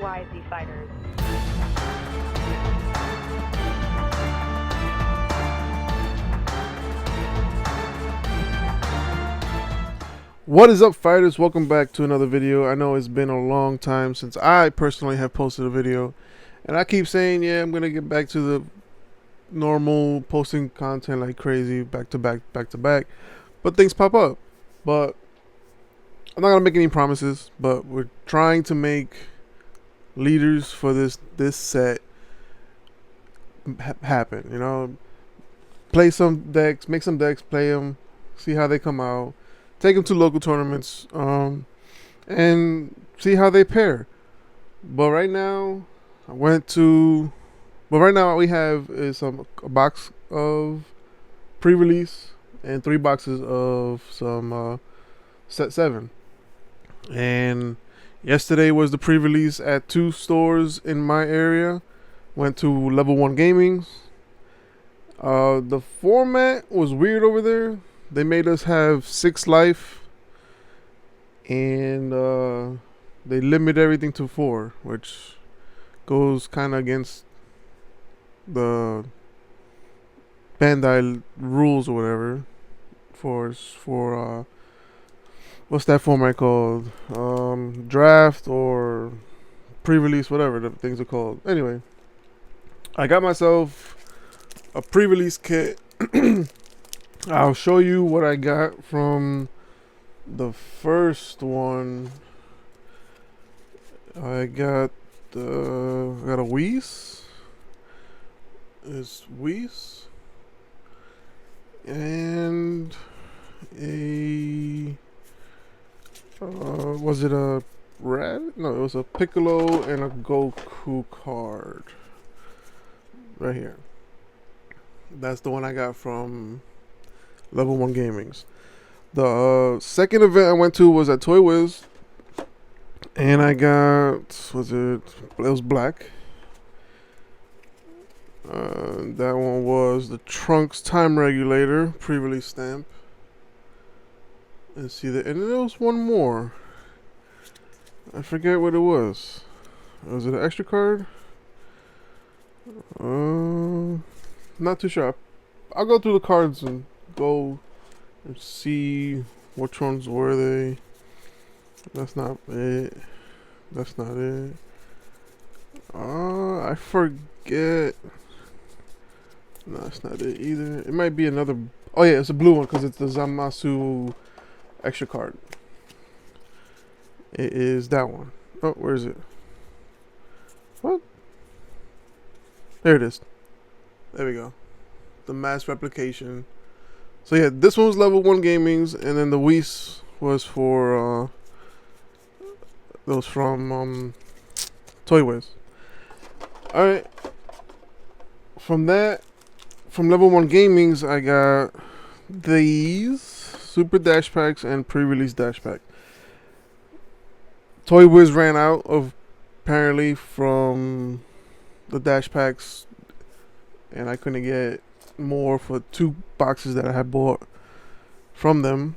YZ fighters. What is up, fighters? Welcome back to another video. I know it's been a long time since I personally have posted a video, and I keep saying, yeah, I'm gonna get back to the normal posting content like crazy, back to back, but things pop up. But I'm not gonna make any promises, but we're trying to make leaders for this set happen. You know, play some decks, make some decks, play them, see how they come out. Take them to local tournaments, and see how they pair. But right now, right now what we have is a box of pre-release and 3 boxes of some set 7. And yesterday was the pre-release at 2 stores in my area. Went to Level 1 Gaming's. The format was weird over there. They made us have 6 life, and they limit everything to 4, which goes kind of against the Bandai rules or whatever. For what's that format called? Draft or pre-release, whatever the things are called. Anyway, I got myself a pre-release kit. I'll show you what I got from the first one. I got a Whis. It's Whis. And a was it a red? No, it was a Piccolo and a Goku card. Right here. That's the one I got from Level 1 Gaming's. The second event I went to was at Toy Wiz, and I got, it was black. That one was the Trunks time regulator pre-release stamp. And and then there was one more. I forget what it was. Was it an extra card? Not too sure. I'll go through the cards and go and see which ones were they. That's not it. That's not it. I forget. No, that's not it either. It might be another. Oh yeah, it's a blue one because it's the Zamasu extra card. It is that one. Oh, where is it? What? There it is. There we go. The mass replication. So yeah, this one was Level 1 Gaming's, and then the Whis was for those from Toy Wiz. Alright. From Level 1 Gaming's, I got these Super Dash Packs and pre-release Dash Pack. Toy Wiz ran out of, apparently, from the Dash Packs, and I couldn't get more for 2 boxes that I had bought from them.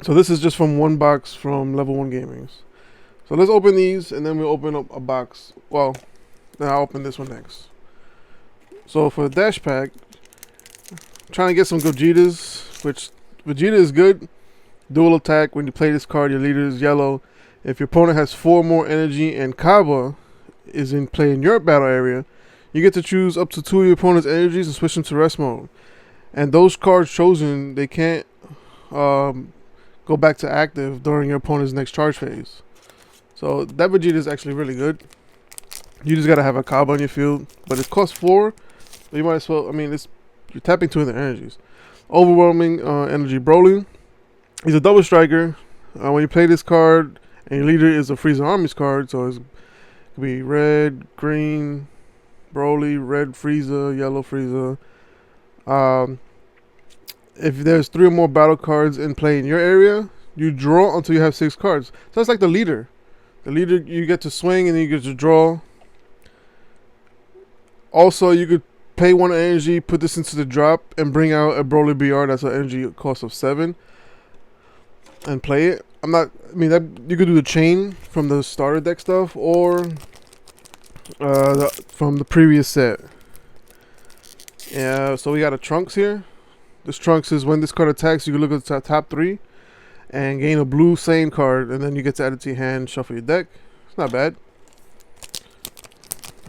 So this is just from 1 box from Level 1 Gaming's. So let's open these, and then we'll open up a box. Well, then I'll open this one next. So for the Dash Pack, I'm trying to get some Gogetas, which Vegeta is good. Dual attack. When you play this card, your leader is yellow. If your opponent has 4 more energy and Kaba is in play in your battle area, you get to choose up to 2 of your opponent's energies and switch them to rest mode. And those cards chosen, they can't go back to active during your opponent's next charge phase. So that Vegeta is actually really good. You just gotta have a Kaba on your field, but it costs 4. But you might as well. I mean, you're tapping 2 of their energies. Overwhelming energy Broly. He's a double striker. When you play this card, and your leader is a Frieza Armies card, so it could be red, green, Broly, red Frieza, yellow Frieza. If there's 3 or more battle cards in play in your area, you draw until you have 6 cards. So it's like the leader. The leader, you get to swing and then you get to draw. Also, you could pay 1 energy, put this into the drop, and bring out a Broly BR that's an energy cost of 7, and play it. You could do the chain from the starter deck stuff, or from the previous set. Yeah, so we got a Trunks here. This Trunks is when this card attacks, you can look at the top 3 and gain a blue Saiyan card, and then you get to add it to your hand, shuffle your deck. It's not bad.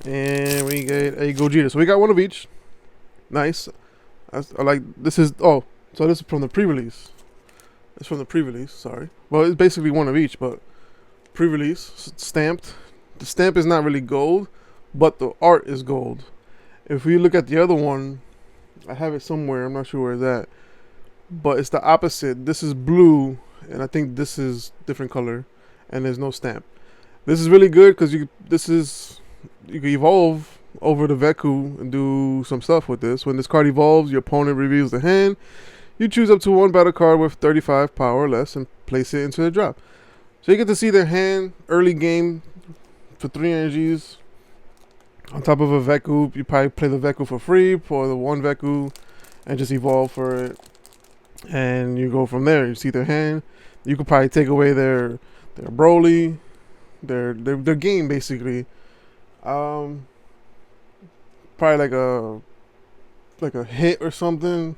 And we get a Gogeta. So we got one of each. Nice. I like this is so this is from the pre-release. It's from the pre-release, sorry. Well, it's basically one of each, but pre-release, stamped. The stamp is not really gold, but the art is gold. If we look at the other one, I have it somewhere, I'm not sure where it's at, but it's the opposite. This is blue, and I think this is different color, and there's no stamp. This is really good because you can evolve over the Veku and do some stuff with this. When this card evolves, your opponent reveals the hand. You choose up to one battle card with 35 power or less and place it into the drop. So you get to see their hand early game for 3 energies. On top of a Veku, you probably play the Veku for free for the one Veku and just evolve for it. And you go from there. You see their hand. You could probably take away their Broly, their game basically. Probably like a hit or something.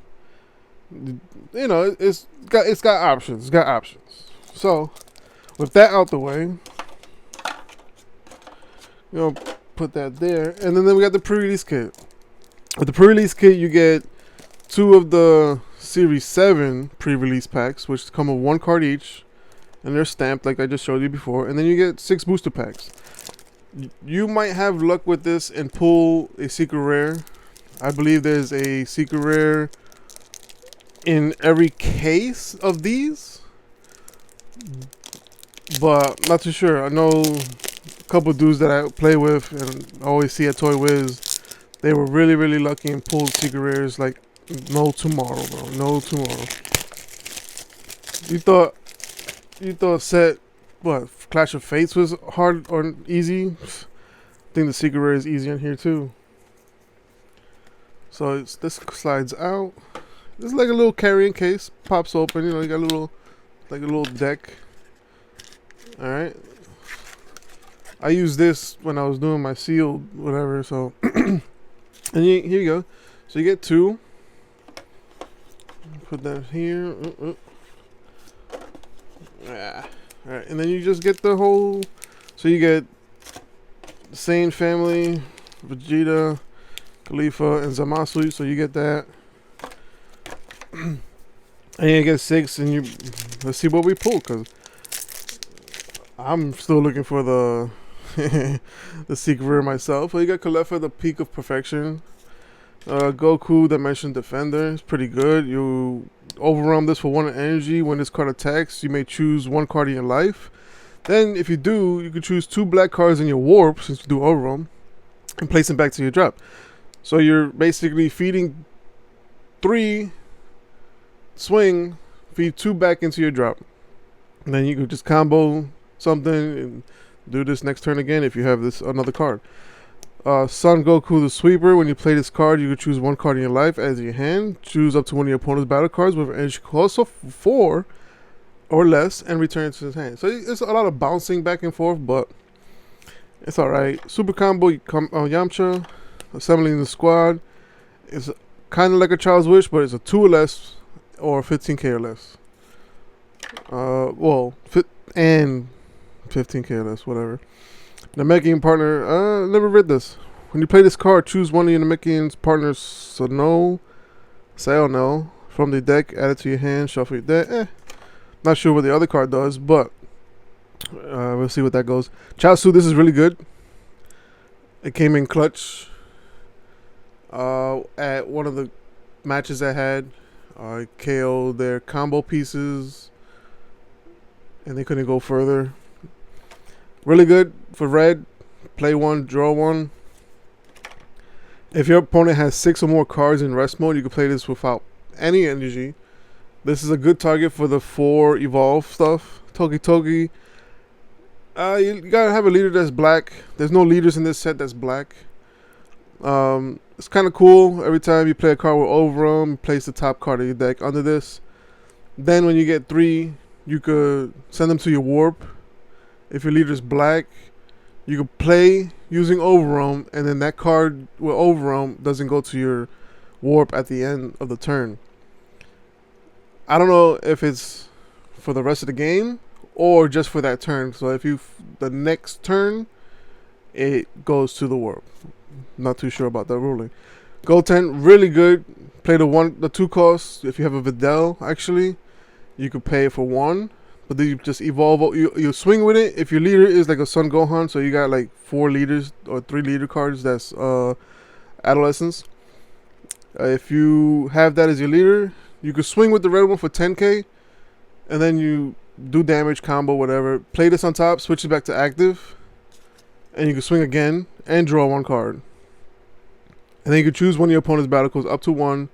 You know, it's got options. It's got options. So with that out the way, you know, put that there, and then we got the pre-release kit. With the pre-release kit, you get 2 of the Series 7 pre-release packs, which come with 1 card each, and they're stamped like I just showed you before. And then you get 6 booster packs. You might have luck with this and pull a secret rare. I believe there's a secret rare in every case of these, but not too sure. I know a couple dudes that I play with and always see at Toy Wiz, they were really lucky and pulled secret rares like no tomorrow, bro. No tomorrow. You thought set what Clash of Fates was hard or easy? I think the secret rare is easy in here too. So this slides out. It's like a little carrying case, pops open. You know, you got a little deck. All right. I used this when I was doing my sealed whatever. So, and here you go. So you get 2. Put that here. Yeah. All right, and then you just get the whole. So you get the same family, Vegeta, Khalifa, and Zamasu. So you get that. And you get 6, and let's see what we pull, because I'm still looking for the the secret rare myself. So you got Khalifa, the Peak of Perfection. Goku, Dimension Defender. It's pretty good. You overwhelm this for 1 energy. When this card attacks, you may choose 1 card in your life. Then, if you do, you can choose 2 black cards in your warp, since you do overwhelm, and place them back to your drop. So you're basically feeding 3 swing, feed 2 back into your drop. And then you could just combo something and do this next turn again if you have this another card. Son Goku the Sweeper. When you play this card, you can choose 1 card in your life as your hand. Choose up to one of your opponent's battle cards with an energy cost of 4 or less and return it to his hand. So it's a lot of bouncing back and forth, but it's alright. Super Combo Yamcha. Assembling the squad. It's kind of like a Child's Wish, but it's a 2 or less or 15k or less. And 15k or less, whatever. Namekian partner. Never read this. When you play this card, choose one of your Namekian's partners, Sayano, from the deck, add it to your hand, shuffle your deck. Not sure what the other card does, but we'll see what that goes. Chaozu, this is really good. It came in clutch at one of the matches I had. I KO'd their combo pieces, and they couldn't go further. Really good for red. Play 1, draw 1. If your opponent has 6 or more cards in rest mode, you can play this without any energy. This is a good target for the 4 evolve stuff. Togi. You gotta have a leader that's black. There's no leaders in this set that's black. It's kind of cool. Every time you play a card with overwhelm, place the top card of your deck under this. Then when you get 3, you could send them to your warp. If your leader's black, You can play using Overwhelm, and then that card with Overwhelm doesn't go to your warp at the end of the turn. I don't know if it's for the rest of the game or just for that turn. So if you the next turn, it goes to the warp. Not too sure about that ruling. Gold 10, really good. Play the 2 costs. If you have a Videl, actually, you could pay for 1. But then you just evolve. You swing with it. If your leader is like a Sun Gohan, so you got like 4 leaders or 3 leader cards, that's Adolescence. If you have that as your leader, you could swing with the red one for 10k, and then you do damage, combo, whatever. Play this on top, switch it back to active, and you can swing again and draw 1 card. And then you can choose one of your opponent's battle codes up to 1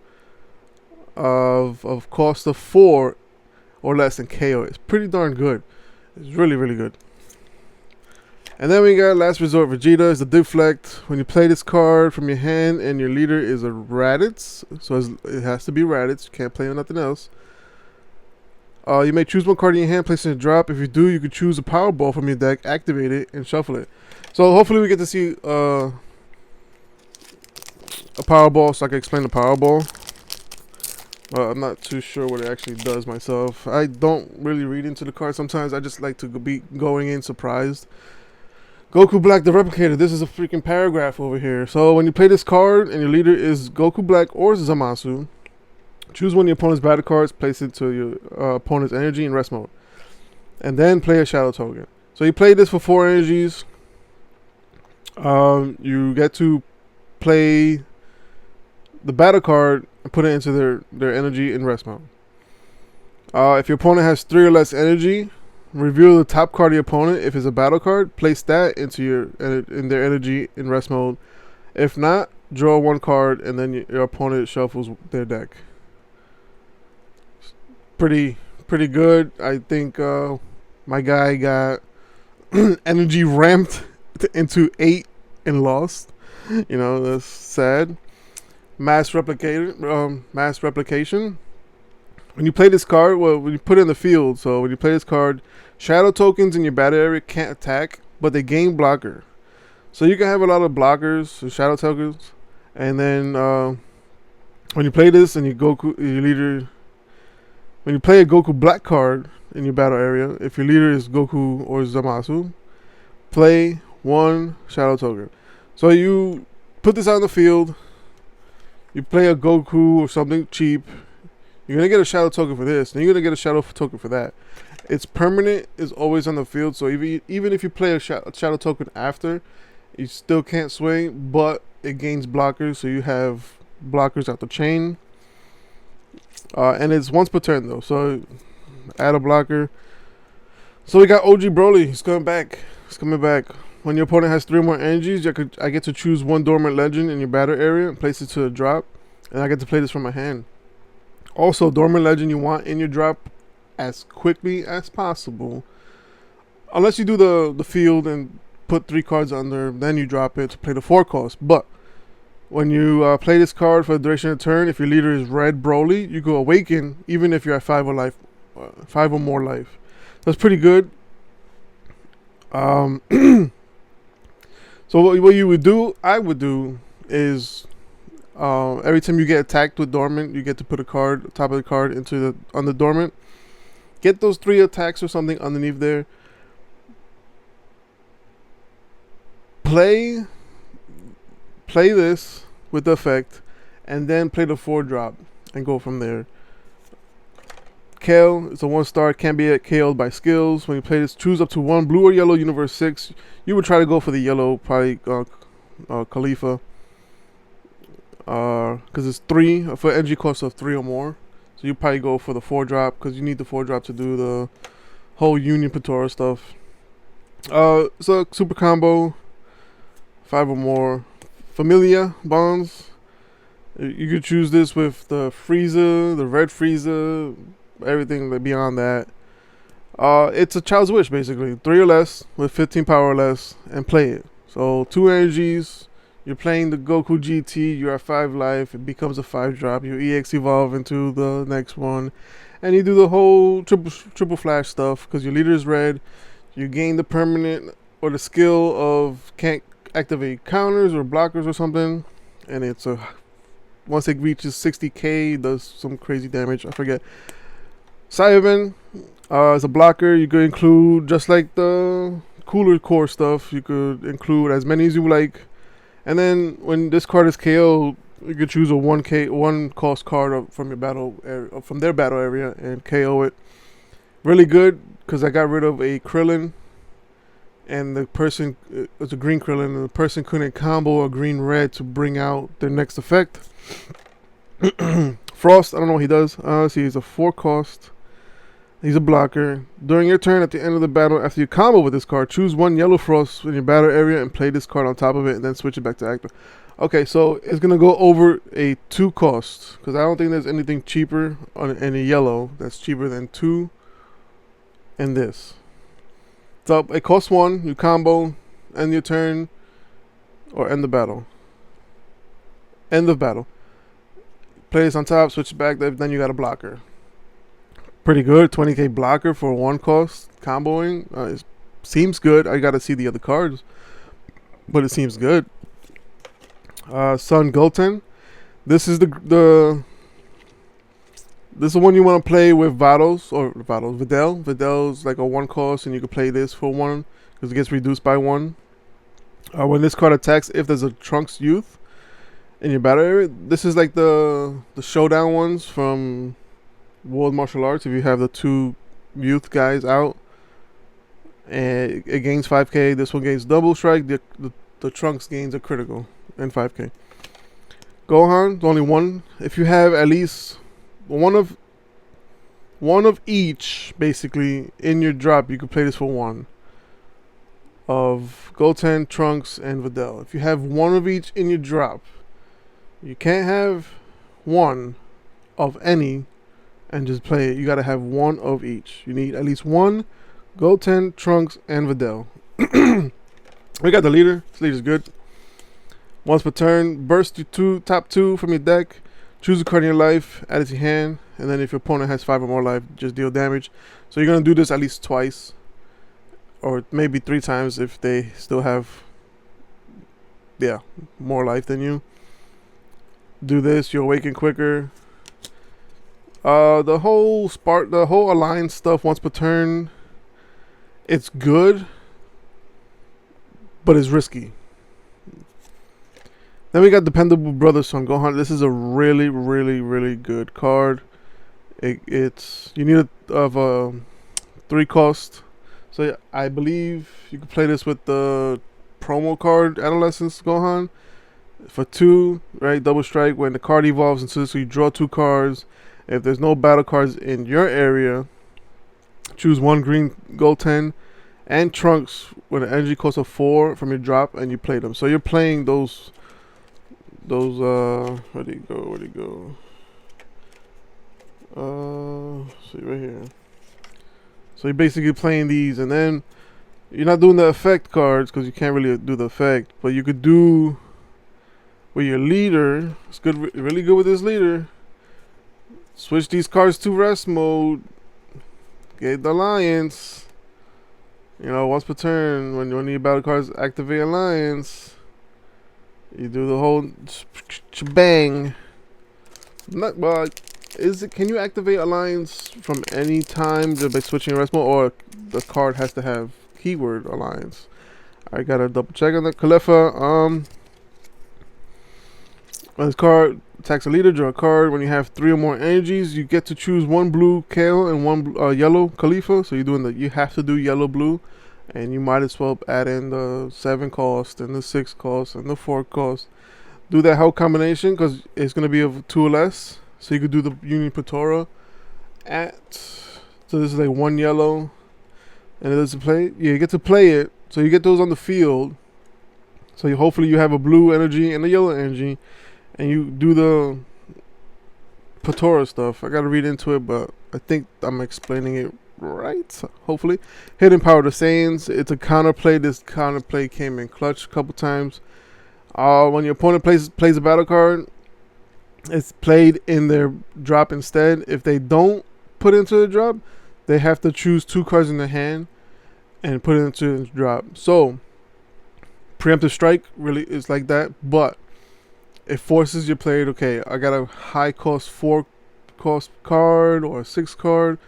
of cost of 4 or less than KO. It's pretty darn good. It's really, really good. And then we got Last Resort Vegeta. Is the Deflect. When you play this card from your hand and your leader is a Raditz, so it has to be Raditz. You can't play on nothing else. You may choose one card in your hand, place it in a drop. If you do, you can choose a Powerball from your deck, activate it, and shuffle it. So hopefully we get to see a Powerball, so I can explain the Powerball. I'm not too sure what it actually does myself. I don't really read into the card sometimes. I just like to be going in surprised. Goku Black the Replicator. This is a freaking paragraph over here. So when you play this card and your leader is Goku Black or Zamasu, choose one of your opponent's battle cards, place it to your opponent's energy in rest mode, and then play a Shadow Token. So you play this for 4 energies. You get to play the battle card and put it into their energy in rest mode. If your opponent has 3 or less energy, reveal the top card of your opponent. If it's a battle card, place that into in their energy in rest mode. If not, draw 1 card and then your opponent shuffles their deck. Pretty good. I think my guy got energy ramped into 8 and lost. You know, that's sad. Mass replication. When you play this card, well, when you put it in the field, so when you play this card, shadow tokens in your battle area can't attack, but they gain blocker. So you can have a lot of blockers, so shadow tokens, and then when you play this and when you play a Goku Black card in your battle area, if your leader is Goku or Zamasu, play 1 shadow token. So you put this out in the field. You play a Goku or something cheap. You're going to get a shadow token for this, and you're going to get a shadow token for that. It's permanent, is always on the field, so even if you play a shadow token after, you still can't swing, but it gains blockers, so you have blockers out the chain. And it's once per turn, though, so add a blocker. So we got OG Broly. He's coming back. When your opponent has 3 more energies, I get to choose 1 dormant legend in your battle area and place it to a drop, and I get to play this from my hand. Also, dormant legend you want in your drop as quickly as possible. Unless you do the field and put 3 cards under, then you drop it to play the 4 cost. But when you play this card for the duration of the turn, if your leader is Red Broly, you go Awaken even if you're at 5 or more life. That's pretty good. So what you would do, I would do, is every time you get attacked with dormant, you get to put a card, top of the card, on the dormant. Get those 3 attacks or something underneath there. Play this with the effect, and then play the 4 drop and go from there. Kale, it's a 1-star, can be KO'd by skills. When you play this, choose up to 1 blue or yellow Universe 6. You would try to go for the yellow, probably Khalifa. Because it's 3 for energy cost of 3 or more. So you probably go for the 4 drop because you need the 4 drop to do the whole Union Patora stuff. So super combo, 5 or more. Familia bonds. You could choose this with the Frieza, the red Frieza, everything beyond that. It's a child's wish basically. 3 or less with 15 power or less, and play it. So 2 energies. You're playing the Goku GT, you're at 5 life, it becomes a 5 drop, you EX evolve into the next one, and you do the whole triple flash stuff, because your leader is red, you gain the permanent or the skill of can't activate counters or blockers or something, and it's a once it reaches 60k, does some crazy damage. I forget. SAIYANS as a blocker, you could include just like the cooler core stuff. You could include as many as you like, and then when this card is KO, you could choose a 1 cost card from your battle area, from their battle area, and KO it. Really good because I got rid of a Krillin, and the person it was a green Krillin, and the person couldn't combo a green red to bring out their next effect. Frost, I don't know what he does. See, he's a 4 cost. He's a blocker. During your turn at the end of the battle, after you combo with this card, choose 1 yellow Frost in your battle area and play this card on top of it, and then switch it back to active. Okay, so it's gonna go over a 2 cost because I don't think there's anything cheaper on any yellow that's cheaper than 2 and this. So it costs 1. You combo, end your turn, or end the battle. End of battle. Play this on top, switch it back. Then you got a blocker. Pretty good. 20k blocker for 1 cost comboing. It seems good. I gotta see the other cards, but it seems good. Sun Goten. This is this is the one you want to play with Videl. Videl's like a 1 cost, and you can play this for 1 because it gets reduced by 1. When this card attacks, if there's a Trunks Youth in your battle area, this is like the showdown ones from World Martial Arts. If you have the 2 youth guys out, and it gains 5k. This one gains double strike. The Trunks gains a critical and 5k. Gohan, only 1. If you have at least one of each basically in your drop, you can play this for 1 of Goten, Trunks, and Videl. If you have 1 of each in your drop, you can't have 1 of any and just play it. You gotta have 1 of each. You need at least 1 Goten, Trunks, and Videl. We got the leader. This leader's good. Once per turn, burst your top 2 from your deck. Choose a card in your life, add it to your hand, and then if your opponent has 5 or more life, just deal damage. So you're gonna do this at least twice, or maybe 3 times if they still have, more life than you. Do this, you awaken quicker. The whole alliance stuff once per turn, it's good, but it's risky. Then we got Dependable Brothers Son Gohan. This is a really, really, really good card. It's you need a 3 cost. So I believe you can play this with the promo card Adolescence Gohan for 2, right? Double strike. When the card evolves into this, so you draw 2 cards. If there's no battle cards in your area, choose 1 green Goten and Trunks with an energy cost of 4 from your drop, and you play them. So you're playing those where'd he go? See right here. So you're basically playing these, and then you're not doing the effect cards because you can't really do the effect, but you could do with your leader. It's good, really good with this leader. Switch these cards to rest mode. Get the alliance. You know, once per turn, when your battle cards activate alliance, you do the whole bang. Not well. Can you activate alliance from any time just by switching rest mode, or the card has to have keyword alliance? I gotta double check on that. Khalifa. When this card attacks a leader, draw a card. When you have 3 or more energies, you get to choose 1 blue Kale and 1 yellow Khalifa. So you have to do yellow blue. And you might as well add in the 7 cost and the 6 cost and the 4 cost. Do that whole combination because it's going to be of 2 or less. So you could do the Union Patora so this is like 1 yellow, and it doesn't play. Yeah, you get to play it. So you get those on the field. So hopefully you have a blue energy and a yellow energy, and you do the Patora stuff. I got to read into it, but I think I'm explaining it right, hopefully. Hidden Power of the Saiyans. It's a counterplay. This counterplay came in clutch a couple times. When your opponent plays a battle card, it's played in their drop instead. If they don't put into the drop, they have to choose 2 cards in their hand and put it into its drop. So preemptive strike really is like that, but it forces your player to, okay, I got a high cost 4 cost card or a 6 card,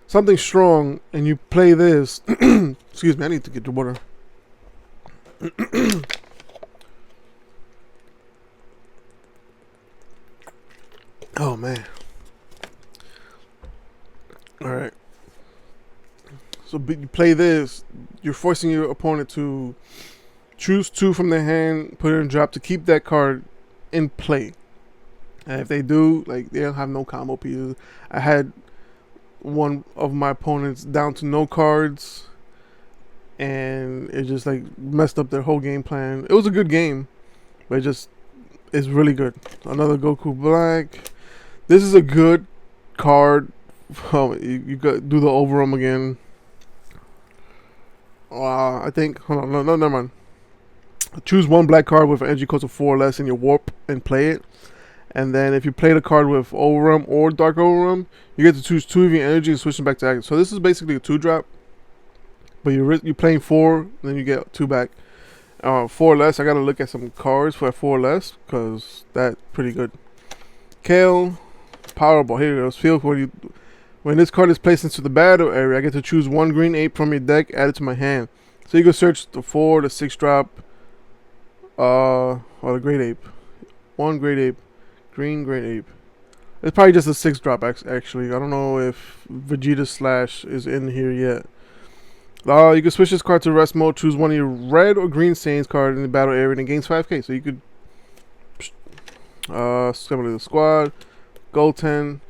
something strong, and you play this. Excuse me, I need to get the water. Oh man. Alright. So you play this, you're forcing your opponent to choose 2 from their hand, put it in drop to keep that card in play. And if they do, like, they don't have no combo pieces. I had one of my opponents down to no cards, and it just like messed up their whole game plan. It was a good game, but it just is really good. Another Goku Black. This is a good card. Oh, you got do the overrun again. I think. Hold on, no, never mind. Choose 1 black card with an energy cost of 4 or less in your warp and play it. And then if you play the card with Overrun or Dark Overrun, you get to choose 2 of your energy and switch them back to active. So this is basically a 2-drop, but you're playing 4, then you get 2 back. 4 or less. I gotta look at some cards for 4 or less because that's pretty good. Kale, Powerball. Here it goes. Feel when this card is placed into the battle area, I get to choose 1 green ape from your deck, add it to my hand. So you can search the 4, the 6 drop, or the great ape. 1 great ape. Green great ape. It's probably just a 6 drop actually. I don't know if Vegeta Slash is in here yet. You can switch this card to rest mode. Choose 1 of your red or green Saiyans card in the battle area and it gains 5k. So you could similar to the squad. Gold 10.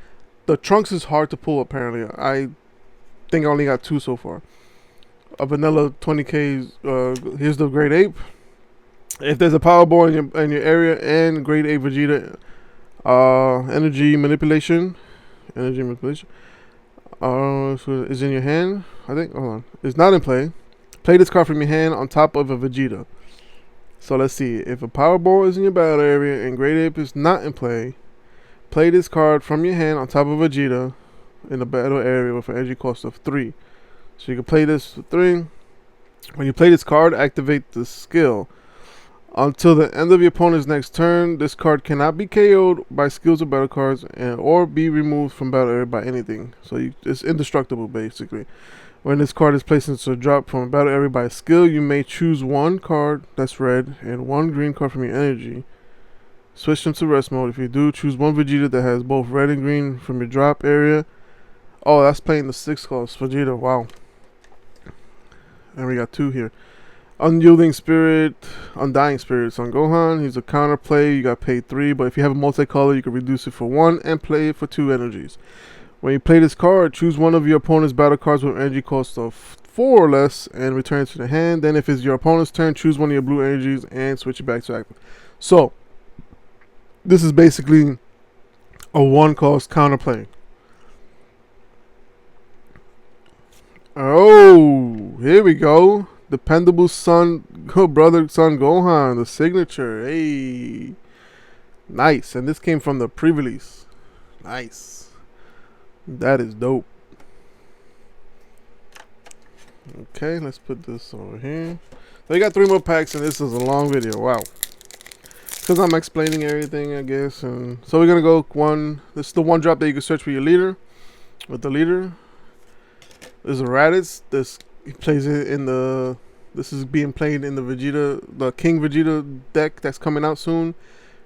The Trunks is hard to pull apparently. I think I only got 2 so far. A vanilla 20k. Here's the great ape. If there's a Powerball in your area and great ape Vegeta. Energy manipulation is in your hand. I think. Hold on. It's not in play. Play this card from your hand on top of a Vegeta. So let's see. If a Powerball is in your battle area and Great Ape is not in play, play this card from your hand on top of Vegeta in the battle area with an energy cost of 3. So you can play this for 3. When you play this card, activate the skill. Until the end of your opponent's next turn, this card cannot be KO'd by skills or battle cards or be removed from battle area by anything. So it's indestructible, basically. When this card is placed into a drop from a battle area by a skill, you may choose 1 card that's red and 1 green card from your energy. Switch them to rest mode. If you do, choose 1 Vegeta that has both red and green from your drop area. Oh, that's playing the 6 cost Vegeta. Wow. And we got 2 here. Unyielding Spirit, Undying Spirits on Gohan. He's a counter play. You got paid 3, but if you have a multicolor, you can reduce it for 1 and play it for 2 energies. When you play this card, choose 1 of your opponent's battle cards with energy cost of 4 or less and return it to the hand. Then if it's your opponent's turn, choose 1 of your blue energies and switch it back to active. So, this is basically a 1 cost counter play. Oh, here we go. Dependable son, brother, son Gohan, the signature. Hey, nice. And this came from the pre-release. Nice. That is dope. Okay, let's put this over here. So you got 3 more packs, and this is a long video. Wow. Because I'm explaining everything, I guess. And so we're gonna go 1. This is the 1 drop that you can search for your leader. With the leader, there's a Raditz. He plays it in the. This is being played in the Vegeta, the King Vegeta deck that's coming out soon,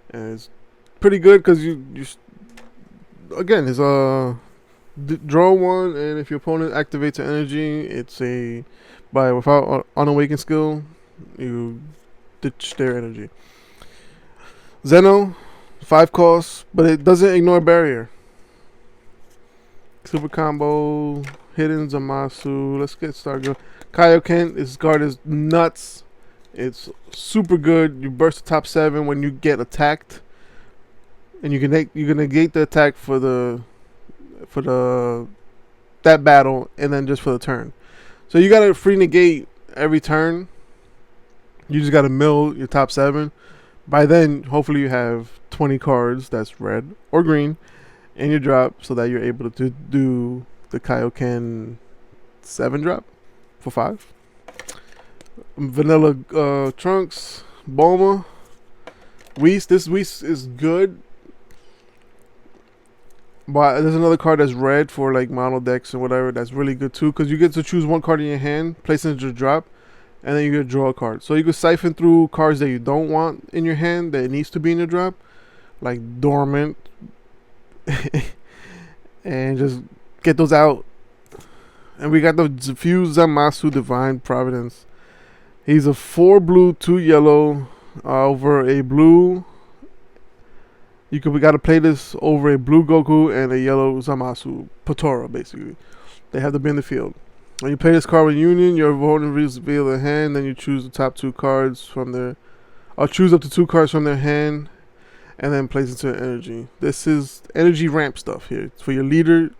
and it's pretty good because you again it's draw 1, and if your opponent activates an energy, it's without unawakened skill, you ditch their energy. Zeno, 5 costs, but it doesn't ignore barrier. Super combo. Hidden Zamasu. Let's get started. Kaioken, this card is nuts. It's super good. You burst the top 7 when you get attacked, and you can negate the attack for that battle, and then just for the turn. So you gotta free negate every turn. You just gotta mill your top 7. By then, hopefully you have 20 cards that's red or green in your drop, so that you're able to do the Kaioken 7 drop for 5. vanilla Trunks, Bulma, Whis. This Whis is good. But there's another card that's red for like mono decks and whatever. That's really good too, because you get to choose one card in your hand, place it into your drop, and then you get to draw a card. So you can siphon through cards that you don't want in your hand that it needs to be in your drop, like Dormant, and just get those out. And we got the Fused Zamasu Divine Providence. He's a 4 blue, 2 yellow over a blue. We gotta play this over a blue Goku and a yellow Zamasu Patora. Basically, they have to be in the field. When you play this card with Union, your opponent reveal their hand. Then you choose the top 2 cards from their. I'll choose up to 2 cards from their hand, and then place it to energy. This is energy ramp stuff here. For your leader,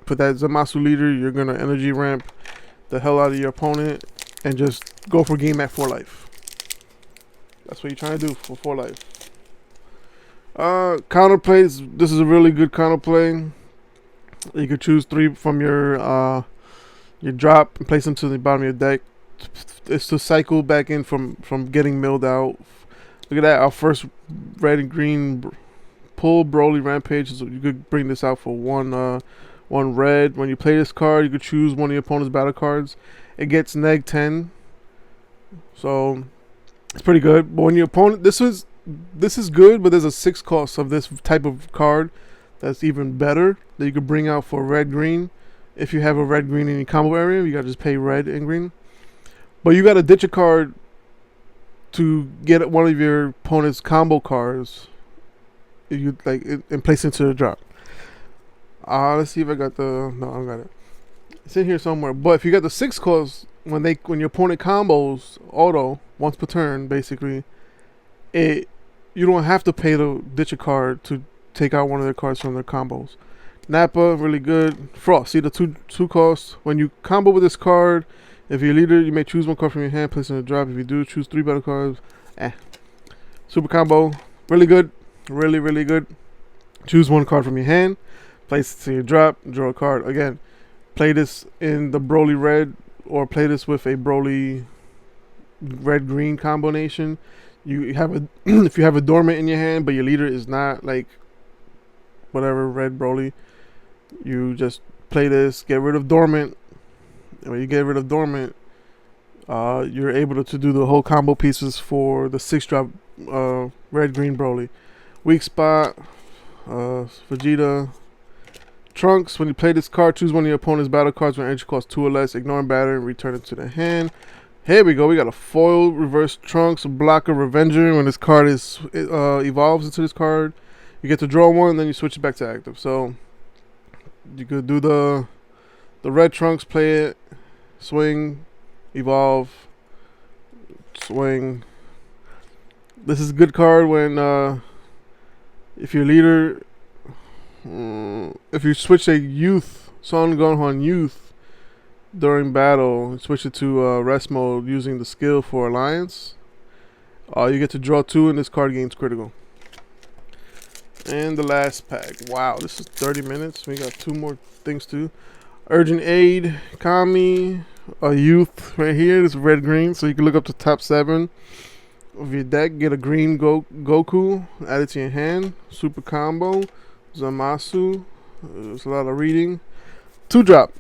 for that Zamasu leader, you're gonna energy ramp the hell out of your opponent and just go for game at 4 life. That's what you're trying to do for 4 life. Counterplays. This is a really good counterplay. You could choose 3 from your drop and place them to the bottom of your deck. It's to cycle back in from getting milled out. Look at that, our first red and green pull Broly Rampage. So you could bring this out for one red. When you play this card, you could choose one of your opponent's battle cards. It gets neg 10, so it's pretty good. But when your opponent, this is good, but there's a 6 cost of this type of card that's even better that you could bring out for red green. If you have a red green in your combo area, you gotta just pay red and green. But you gotta ditch a card to get one of your opponent's combo cards. If you like it, and place it into the drop. Let's see if I got the. No, I don't got it. It's in here somewhere. But if you got the 6 cost, when your opponent combos auto once per turn, basically, you don't have to pay to ditch a card to take out one of their cards from their combos. Nappa, really good. Frost, see the two costs. When you combo with this card, if you're leader, you may choose 1 card from your hand, place it in the drop. If you do, choose 3 battle cards. Super combo, really good, really good. Choose 1 card from your hand, place it to your drop, draw a card. Again, play this in the Broly red, or play this with a Broly red green combination. You have a if you have a Dormant in your hand, but your leader is not like whatever red Broly, you just play this, get rid of Dormant. And when you get rid of Dormant, you're able to do the whole combo pieces for the 6-drop red green Broly. Weak spot, Vegeta. Trunks, when you play this card, choose one of your opponent's battle cards when energy costs 2 or less, ignore battle and return it to the hand. Here we go, we got a foil reverse Trunks, blocker Revenger. When this card is evolves into this card, you get to draw 1, then you switch it back to active. So you could do the red Trunks, play it, swing, evolve, swing. This is a good card when if your leader, if you switch a youth, Son Gohan youth during battle, switch it to rest mode using the skill for Alliance, you get to draw 2 and this card gains critical. And the last pack. Wow, this is 30 minutes. We got 2 more things too. Urgent Aid, Kami, a youth right here. This is red green, so you can look up the top 7 of your deck. Get a green Goku, add it to your hand. Super combo, Zamasu. There's a lot of reading. 2-drop.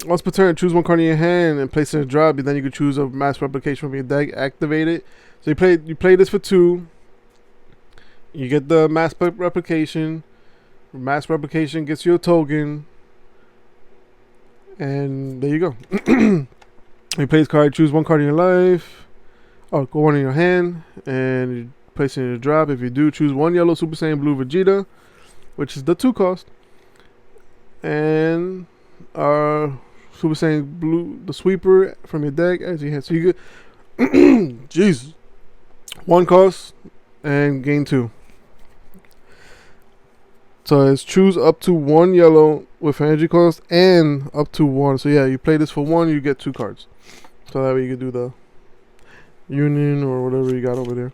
Once per turn, choose 1 card in your hand and place it in a drop. Then you can choose a mass replication from your deck, activate it. So you play this for 2. You get the mass replication. Mass replication gets you a token. And there you go. You play this card, choose 1 card in your life. Go 1 in your hand. And you place it in your drop. If you do, choose 1 yellow Super Saiyan Blue Vegeta, which is the 2 cost. And Super Saiyan Blue, the sweeper from your deck as you hand. So you get jeez. 1 cost and gain 2. So it's choose up to 1 yellow with energy cost and up to 1. So yeah, you play this for 1, you get 2 cards. So that way you can do the Union or whatever you got over there.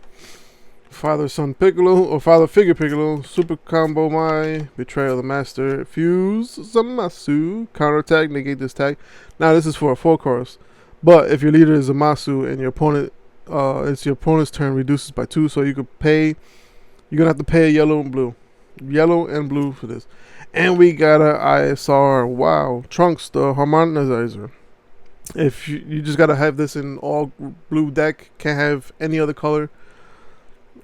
Father Son Piccolo or Father Figure Piccolo, Super Combo My, Betrayal of the Master, Fuse Zamasu, Counterattack, negate this tag. Now this is for a 4 cost. But if your leader is a Masu and your opponent, it's your opponent's turn, reduces by 2, so you could pay. You're gonna have to pay yellow and blue for this. And we got a ISR. Wow, Trunks, the harmonizer. If you just gotta have this in all blue deck, can't have any other color.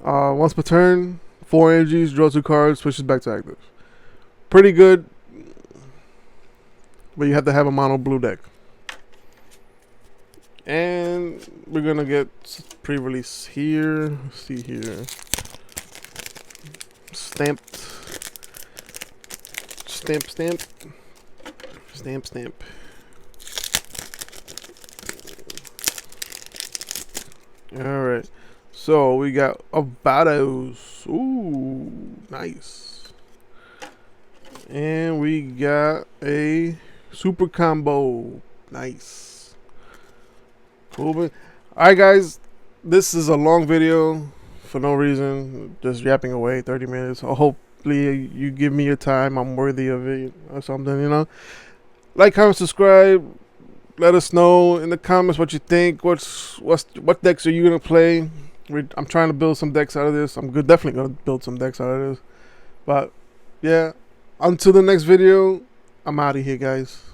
Once per turn, 4 energies, draw 2 cards, switches back to active. Pretty good, but you have to have a mono blue deck. And we're gonna get pre-release here. Let's see here. Stamped. Stamp. Alright. So we got Avados. Ooh, nice. And we got a super combo. Nice. Cool. Alright guys, this is a long video for no reason. Just yapping away 30 minutes. Hopefully you give me your time. I'm worthy of it or something, you know. Like, comment, subscribe. Let us know in the comments what you think. What decks are you gonna play? I'm trying to build some decks out of this. I'm definitely gonna build some decks out of this. But yeah, until the next video, I'm out of here, guys.